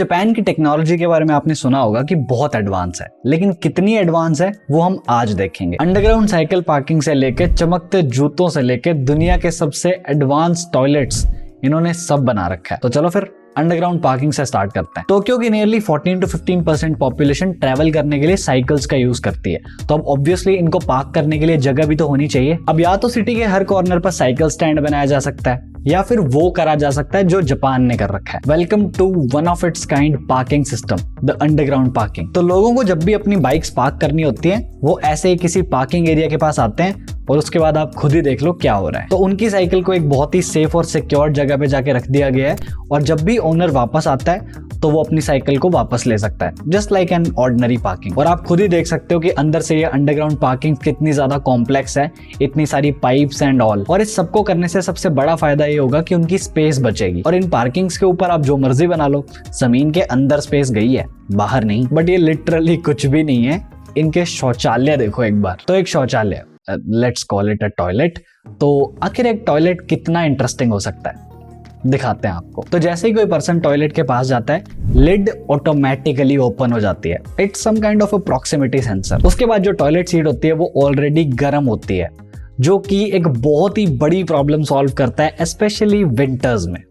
Japan की technology के बारे में आपने सुना होगा कि बहुत एडवांस है, लेकिन कितनी एडवांस है वो हम आज देखेंगे। अंडरग्राउंड साइकिल पार्किंग से लेकर चमकते जूतों से लेकर दुनिया के सबसे एडवांस टॉयलेट्स इन्होंने सब बना रखा है। तो चलो फिर अंडरग्राउंड पार्किंग से स्टार्ट करते हैं। टोक्यो की नियरली 14 to 15% पॉपुलेशन ट्रैवल करने के लिए साइकिल्स का यूज करती है, तो अब ऑब्वियसली इनको पार्क करने के लिए जगह भी तो होनी चाहिए। अब या तो सिटी के हर कॉर्नर पर साइकिल स्टैंड बनाया जा सकता है या फिर वो करा जा सकता है जो जापान ने कर रखा है। Welcome to one of its kind parking system, the underground parking. तो लोगों को जब भी अपनी बाइक्स पार्क करनी होती हैं, वो ऐसे ही किसी पार्किंग एरिया के पास आते हैं और उसके बाद आप खुद ही देख लो क्या हो रहा है। तो उनकी साइकिल को एक बहुत ही सेफ और सिक्योर जगह पे जाके रख दिया गया है और जब भी ओनर वापस आता है तो वो अपनी साइकिल को वापस ले सकता है, just like an ordinary parking. और आप खुद ही देख सकते हो कि अंदर से ये अंडरग्राउंड पार्किंग कितनी ज्यादा कॉम्प्लेक्स है, इतनी सारी पाइप्स एंड ऑल। और इस सबको करने से सबसे बड़ा फायदा ये होगा कि उनकी स्पेस बचेगी। और इन पार्किंग्स के ऊपर आप जो मर्जी बना लो, जमीन के अंदर स्पेस गई है, बाहर नहीं। बट ये लिटरली कुछ भी नहीं है। इनके शौचालय देखो एक बार। तो एक शौचालय, let's call it a toilet. तो आखिर एक टॉयलेट कितना इंटरेस्टिंग हो सकता है, दिखाते हैं आपको। तो जैसे ही कोई पर्सन टॉयलेट के पास जाता है, लिड ऑटोमेटिकली ओपन हो जाती है। It's some kind of a proximity sensor. उसके बाद जो टॉयलेट सीट होती है वो ऑलरेडी गर्म होती है, जो कि एक बहुत ही बड़ी प्रॉब्लम सॉल्व करता है, स्पेशली विंटर्स में।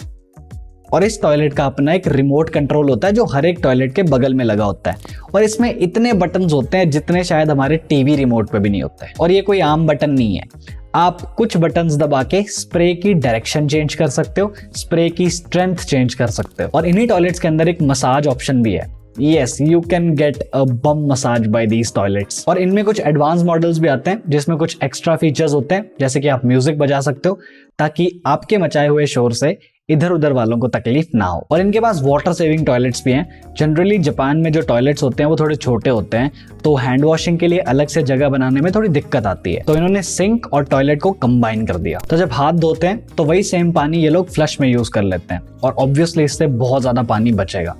और इस टॉयलेट का अपना एक रिमोट कंट्रोल होता है जो हर एक टॉयलेट के बगल में लगा होता है। और इसमें इतने बटन्स होते हैं जितने शायद हमारे टीवी रिमोट पे भी नहीं होते हैं। और ये कोई आम बटन नहीं है, आप कुछ बटन्स दबा के स्प्रे की डायरेक्शन चेंज कर सकते हो, स्प्रे की स्ट्रेंथ चेंज कर सकते हो। और इन्हीं टॉयलेट्स के अंदर एक मसाज ऑप्शन भी है। Yes, you can get a bum massage by these toilets। और इनमें कुछ एडवांस मॉडल्स भी आते हैं जिसमें कुछ एक्स्ट्रा फीचर्स होते हैं, जैसे कि आप म्यूजिक बजा सकते हो ताकि आपके मचाए हुए शोर से इधर उधर वालों को तकलीफ ना हो। और इनके पास वाटर सेविंग टॉयलेट्स भी हैं। जनरली जापान में जो टॉयलेट्स होते हैं वो थोड़े छोटे होते हैं, तो हैंड वॉशिंग के लिए अलग से जगह बनाने में थोड़ी दिक्कत आती है। तो इन्होंने सिंक और टॉयलेट को कंबाइन कर दिया। तो जब हाथ धोते हैं तो वही सेम पानी ये लोग फ्लश में यूज कर लेते हैं और ऑब्वियसली इससे बहुत ज्यादा पानी बचेगा।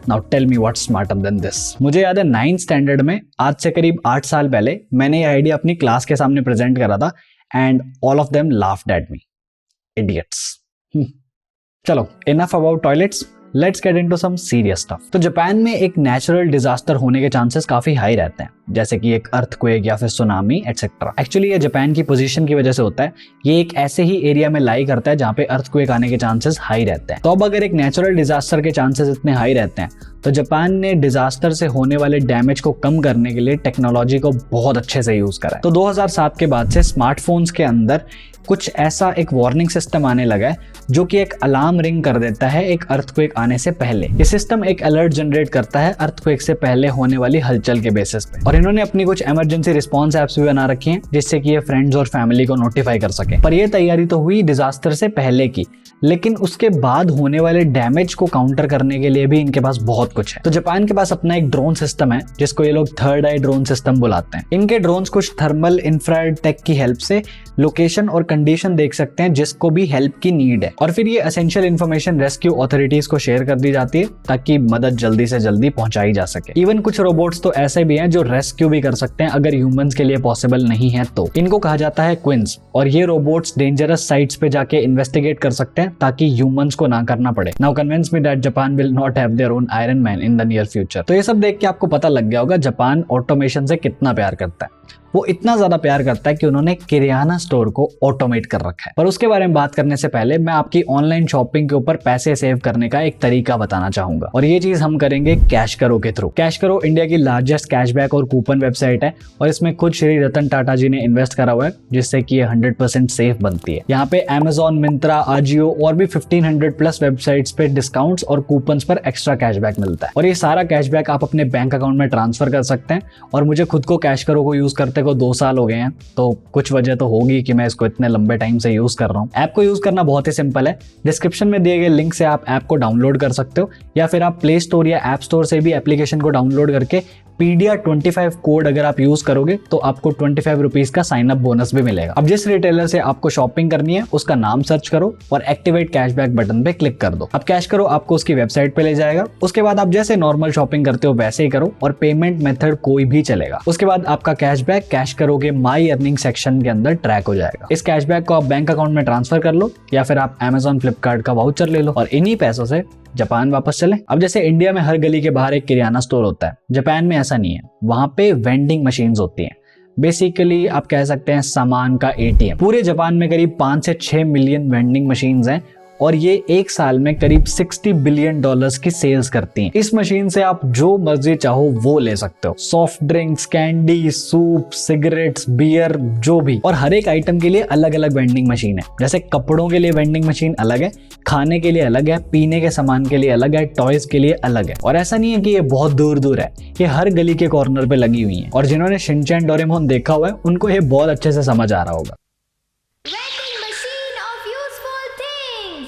Now tell me what's smarter than this। मुझे याद है 9th स्टैंडर्ड में, आज से करीब 8 साल पहले, मैंने ये आइडिया अपनी क्लास के सामने प्रेजेंट करा था and all of them laughed at me. Idiots. चलो, enough about toilets, let's get into some serious stuff. तो जापान में एक नेचुरल डिजास्टर होने के चांसेस काफी हाई रहते हैं, जैसे कि एक अर्थक्वेक या फिर सुनामी एटसेट्रा। एक्चुअली ये जापान की पोजीशन की वजह से होता है। ये एक ऐसे ही एरिया में लाई करता है जहाँ पे अर्थक्वेक आने के चांसेस हाई रहते हैं। तो अब अगर एक नेचुरल डिजास्टर के चांसेस इतने हाई रहते हैं, तो जापान ने डिजास्टर से होने वाले डैमेज को कम करने के लिए टेक्नोलॉजी को बहुत अच्छे से यूज करा है। तो 2007 के बाद से स्मार्टफोन्स के अंदर कुछ ऐसा एक वार्निंग सिस्टम आने लगा है जो कि एक अलार्म रिंग कर देता है एक अर्थक्वेक आने से पहले। ये सिस्टम एक अलर्ट जनरेट करता है अर्थक्वेक से पहले होने वाली हलचल के बेसिस पे। और इन्होंने अपनी कुछ इमरजेंसी रिस्पॉन्स एप्स भी बना रखी हैं जिससे कि ये फ्रेंड्स और फैमिली को नोटिफाई कर सके। पर ये तैयारी तो हुई डिजास्टर से पहले की, लेकिन उसके बाद होने वाले डैमेज को काउंटर करने के लिए भी इनके पास बहुत कुछ है। तो जापान के पास अपना एक ड्रोन सिस्टम है जिसको ये लोग थर्ड आई ड्रोन सिस्टम बुलाते हैं। इनके ड्रोन्स कुछ थर्मल इंफ्रारेड टेक की हेल्प से लोकेशन और कंडीशन देख सकते हैं जिसको भी हेल्प की नीड है। और फिर ये एसेंशियल इन्फॉर्मेशन रेस्क्यू अथॉरिटीज को शेयर कर दी जाती है ताकि मदद जल्दी से जल्दी पहुंचाई जा सके। इवन कुछ रोबोट्स तो ऐसे भी हैं जो रेस्क्यू भी कर सकते हैं अगर ह्यूमंस के लिए पॉसिबल नहीं है तो। इनको कहा जाता है क्विंस। और ये रोबोट्स डेंजरस साइट्स पे जाके इन्वेस्टिगेट कर सकते हैं ताकि ह्यूमंस को ना करना पड़े। Now convince me that Japan will not have their own iron man in the near future. तो ये सब देख के आपको पता लग गया होगा जापान ऑटोमेशन से कितना प्यार करता है। वो इतना ज्यादा प्यार करता है कि उन्होंने किराना स्टोर को ऑटोमेट कर रखा है। पर उसके बारे में बात करने से पहले मैं आपकी ऑनलाइन शॉपिंग के ऊपर पैसे सेव करने का एक तरीका बताना चाहूंगा। और ये चीज हम करेंगे कैश करो के थ्रू। कैश करो इंडिया की लार्जेस्ट कैशबैक और कूपन वेबसाइट है और इसमें खुद श्री रतन टाटा जी ने इन्वेस्ट करा हुआ है जिससे कि ये 100% सेफ बनती है। यहाँ पे Amazon, मिंत्रा, आजियो और भी 1500 प्लस वेबसाइट्स पे डिस्काउंट्स और कूपन्स पर एक्स्ट्रा कैशबैक मिलता है। और ये सारा कैशबैक आप अपने बैंक अकाउंट में ट्रांसफर कर सकते हैं। और मुझे खुद को कैश करो को यूज करते को 2 साल हो गए हैं, तो कुछ वजह तो होगी कि मैं इसको इतने लंबे टाइम से यूज कर रहा हूँ। ऐप को यूज करना बहुत ही सिंपल है। डिस्क्रिप्शन में दिए गए लिंक से आप ऐप को डाउनलोड कर सकते हो या फिर आप प्ले स्टोर या ऐप स्टोर से भी एप्लीकेशन को डाउनलोड करके पीडिया 25 कोड अगर आप यूज करोगे तो आपको 25 रुपीज का साइन अप बोनस भी मिलेगा। अब जिस रिटेलर से आपको शॉपिंग करनी है उसका नाम सर्च करो और एक्टिवेट कैशबैक बटन पे क्लिक कर दो। अब कैश करो आपको उसकी वेबसाइट पे ले जाएगा। उसके बाद आप जैसे नॉर्मल शॉपिंग करते हो वैसे ही करो और पेमेंट मेथड कोई भी चलेगा। उसके बाद आपका कैशबैक कैश करोगे माई अर्निंग सेक्शन के अंदर ट्रैक हो जाएगा। इस कैशबैक को आप बैंक अकाउंट में ट्रांसफर कर लो या फिर आप Amazon फ्लिपकार्ट का वाउचर ले लो और इन्हीं पैसों से जापान वापस चले। अब जैसे इंडिया में हर गली के बाहर एक किराना स्टोर होता है, जापान में ऐसा नहीं है। वहां पे वेंडिंग मशीन्स होती हैं, बेसिकली आप कह सकते हैं सामान का ATM। पूरे जापान में करीब 5 से 6 मिलियन वेंडिंग मशीन्स हैं और ये एक साल में करीब $60 बिलियन की सेल्स करती हैं। इस मशीन से आप जो मर्जी चाहो वो ले सकते हो, soft drinks, candy, soup, cigarettes, beer, जो भी। और हर एक आइटम के लिए अलग अलग वेंडिंग मशीन है। जैसे कपड़ों के लिए वेंडिंग मशीन अलग है, खाने के लिए अलग है, पीने के सामान के लिए अलग है, टॉयज के लिए अलग है। और ऐसा नहीं है कि ये बहुत दूर दूर है, ये हर गली के कॉर्नर पे लगी हुई है। और जिन्होंने शिनचैन डोरेमोन देखा हुआ है उनको ये बहुत अच्छे से समझ आ रहा होगा।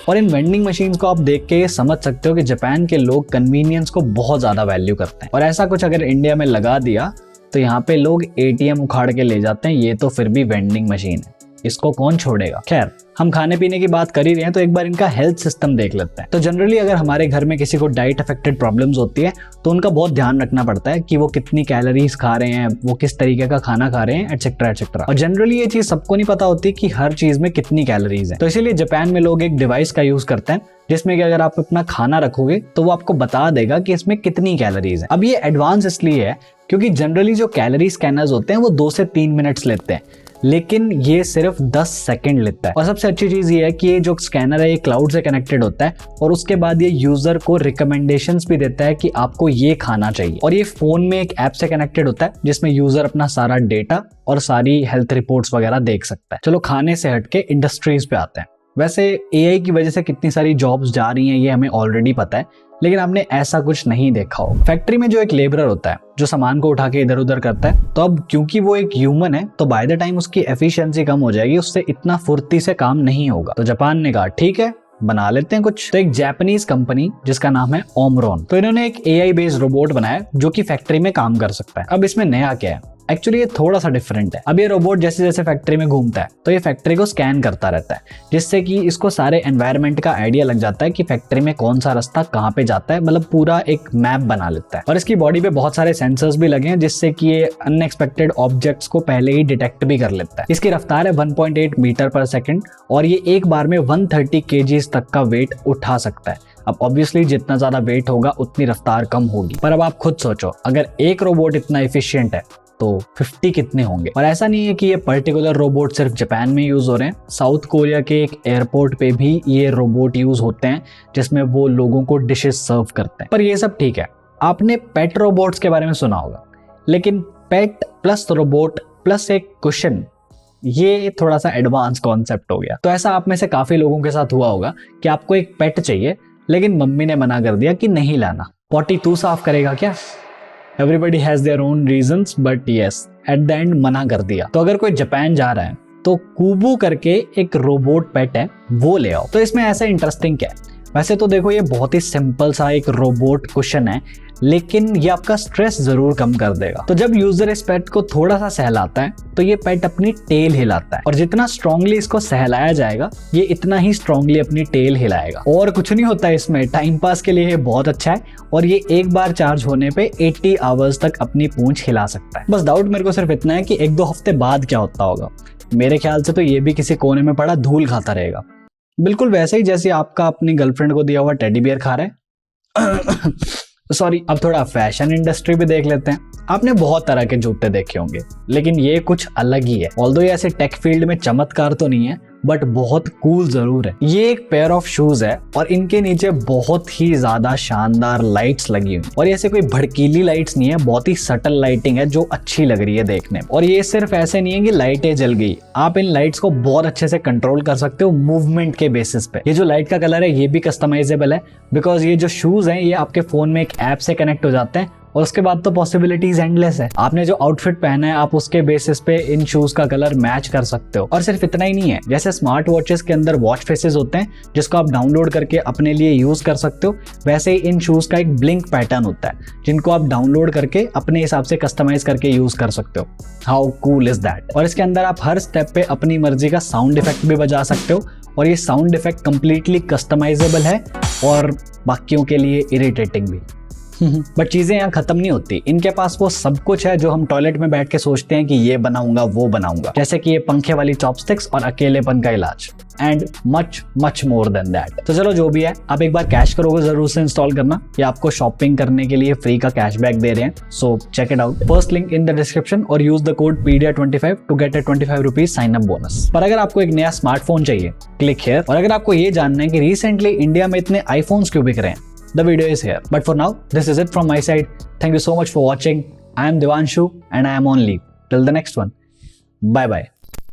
और इन वेंडिंग मशीन्स को आप देख के ये समझ सकते हो कि जापान के लोग कन्वीनियंस को बहुत ज्यादा वैल्यू करते हैं। और ऐसा कुछ अगर इंडिया में लगा दिया तो यहाँ पे लोग ATM उखाड़ के ले जाते हैं, ये तो फिर भी वेंडिंग मशीन है, इसको कौन छोड़ेगा। खैर, हम खाने पीने की बात कर ही रहे हैं तो एक बार इनका हेल्थ सिस्टम देख लेते हैं। तो जनरली अगर हमारे घर में किसी को डाइट अफेक्टेड प्रॉब्लम्स होती है तो उनका बहुत ध्यान रखना पड़ता है कि वो कितनी कैलोरीज खा रहे हैं, वो किस तरीके का खाना खा रहे हैं, एटसेट्रा एटसेट्रा। और जनरली ये चीज सबको नहीं पता होती कि हर चीज में कितनी कैलोरीज है। तो इसीलिए जापान में लोग एक डिवाइस का यूज करते हैं जिसमें कि अगर आप अपना खाना रखोगे तो वो आपको बता देगा कि इसमें कितनी कैलोरीज है। अब ये एडवांस इसलिए है क्योंकि जनरली जो कैलोरी स्कैनर्स होते हैं वो 2 से 3 मिनट्स लेते हैं, लेकिन ये सिर्फ 10 सेकंड लेता है। और सबसे अच्छी चीज ये है कि ये जो स्कैनर है ये क्लाउड से कनेक्टेड होता है और उसके बाद ये यूजर को रिकमेंडेशंस भी देता है कि आपको ये खाना चाहिए। और ये फोन में एक ऐप से कनेक्टेड होता है जिसमें यूजर अपना सारा डेटा और सारी हेल्थ रिपोर्ट्स वगैरह देख सकता है। चलो खाने से हटके इंडस्ट्रीज पे आते हैं। वैसे AI की वजह से कितनी सारी जॉब्स जा रही हैं ये हमें ऑलरेडी पता है, लेकिन आपने ऐसा कुछ नहीं देखा हो। फैक्ट्री में जो एक लेबरर होता है जो सामान को उठा के इधर उधर करता है, तो अब क्योंकि वो एक ह्यूमन है तो बाय द टाइम उसकी एफिशिएंसी कम हो जाएगी, उससे इतना फुर्ती से काम नहीं होगा। तो जापान ने कहा ठीक है, बना लेते हैं कुछ। तो एक जापानीज कंपनी जिसका नाम है ओमरॉन, तो इन्होंने एक AI बेस्ड रोबोट बनाया जो कि फैक्ट्री में काम कर सकता है। अब इसमें नया क्या है, एक्चुअली ये थोड़ा सा डिफरेंट है। अब ये रोबोट जैसे जैसे फैक्ट्री में घूमता है तो ये फैक्ट्री को स्कैन करता रहता है, जिससे कि इसको सारे एनवायरनमेंट का आइडिया लग जाता है कि फैक्ट्री में कौन सा रास्ता कहाँ पे जाता है, मतलब पूरा एक मैप बना लेता है। और इसकी बॉडी पे बहुत सारे सेंसर्स भी लगे हैं जिससे कि ये अनएक्सपेक्टेड ऑब्जेक्ट्स को पहले ही डिटेक्ट भी कर लेता है। इसकी रफ्तार है 1.8 मीटर पर सेकेंड और ये एक बार में 130 kgs तक का वेट उठा सकता है। अब ऑब्वियसली जितना ज्यादा वेट होगा उतनी रफ्तार कम होगी, पर अब आप खुद सोचो अगर एक रोबोट इतना एफिशिएंट है तो 50 कितने होंगे। और ऐसा नहीं है कि ये पर्टिकुलर रोबोट सिर्फ जापान में यूज हो रहे हैं, साउथ कोरिया के एक एयरपोर्ट पे भी ये रोबोट यूज होते हैं जिसमें वो लोगों को डिशेस सर्व करते हैं। पर ये सब ठीक है, आपने पेट रोबोट्स के बारे में सुना होगा, लेकिन पेट प्लस रोबोट प्लस एक कुशन, ये थोड़ा सा एडवांस कॉन्सेप्ट हो गया। तो ऐसा आप में से काफी लोगों के साथ हुआ होगा कि आपको एक पेट चाहिए लेकिन मम्मी ने मना कर दिया कि नहीं लाना। पॉटी तू साफ करेगा क्या? Everybody has their own reasons, but yes at the end मना कर दिया। तो अगर कोई जापान जा रहा है तो कूबू करके एक रोबोट पेट है, वो ले आओ। तो इसमें ऐसा इंटरेस्टिंग क्या है, वैसे तो देखो ये बहुत ही सिंपल सा एक रोबोट कुशन है, लेकिन ये आपका स्ट्रेस जरूर कम कर देगा। तो जब यूजर इस पेट को थोड़ा सा सहलाता है तो ये पेट अपनी टेल हिलाता है और जितना स्ट्रांगली इसको सहलाया जाएगा ये इतना ही स्ट्रांगली अपनी टेल हिलाएगा। और कुछ नहीं होता है इसमें, टाइम पास के लिए ये बहुत अच्छा है और ये एक बार चार्ज होने पे 80 आवर्स तक अपनी पूंछ हिला सकता है। बस डाउट मेरे को सिर्फ इतना है कि 1-2 हफ्ते बाद क्या होता होगा। मेरे ख्याल से तो ये भी किसी कोने में पड़ा धूल खाता रहेगा, बिल्कुल वैसे ही जैसे आपका अपनी गर्लफ्रेंड को दिया हुआ टेडी बियर खा रहा है। सॉरी। अब थोड़ा फैशन इंडस्ट्री भी देख लेते हैं। आपने बहुत तरह के जूते देखे होंगे, लेकिन ये कुछ अलग ही है। ऑल्दो ये ऐसे टेक फील्ड में चमत्कार तो नहीं है, बट बहुत कूल जरूर है। ये एक पेयर ऑफ शूज है और इनके नीचे बहुत ही ज्यादा शानदार लाइट्स लगी हुई, और ये ऐसे कोई भड़कीली लाइट्स नहीं है, बहुत ही सटल लाइटिंग है जो अच्छी लग रही है देखने में। और ये सिर्फ ऐसे नहीं है कि लाइटें जल गई, आप इन लाइट्स को बहुत अच्छे से कंट्रोल कर सकते हो मूवमेंट के बेसिस पे। ये जो लाइट का कलर है ये भी कस्टमाइजेबल है, बिकॉज ये जो शूज हैं ये आपके फोन में एक ऐप से कनेक्ट हो जाते हैं और उसके बाद तो पॉसिबिलिटीज एंडलेस है। आपने जो आउटफिट पहना है आप उसके बेसिस पे इन शूज का कलर मैच कर सकते हो। और सिर्फ इतना ही नहीं है, जैसे स्मार्ट वॉचेस के अंदर वॉच फेसेस होते हैं जिसको आप डाउनलोड करके अपने लिए यूज कर सकते हो, वैसे ही इन शूज का एक ब्लिंक पैटर्न होता है जिनको आप डाउनलोड करके अपने हिसाब से कस्टमाइज करके यूज कर सकते हो। How cool is that. और इसके अंदर आप हर स्टेप पे अपनी मर्जी का साउंड इफेक्ट भी बजा सकते हो और ये साउंड इफेक्ट कंप्लीटली कस्टमाइजेबल है और बाकियों के लिए इरिटेटिंग भी। बट चीजें यहाँ खत्म नहीं होती, इनके पास वो सब कुछ है जो हम टॉयलेट में बैठ के सोचते हैं कि ये बनाऊंगा वो बनाऊंगा, जैसे कि ये पंखे वाली चॉपस्टिक्स और अकेलेपन का इलाज and much much more than that. तो चलो जो भी है, आप एक बार कैश करोगे जरूर से इंस्टॉल करना, ये आपको शॉपिंग करने के लिए फ्री का कैशबैक दे रहे हैं, so check it out. First link in the description और use the code PEDIA25 to get a 25 rupees sign up bonus. पर अगर आपको एक नया स्मार्टफोन चाहिए, क्लिक हियर। और अगर आपको ये जानना है कि रिसेंटली इंडिया में इतने आईफोन्स क्यों बिक रहे हैं, the video is here. But for now, this is it from my side. Thank you so much for watching. I am Devanshu and I am on leave. Till the next one. Bye bye.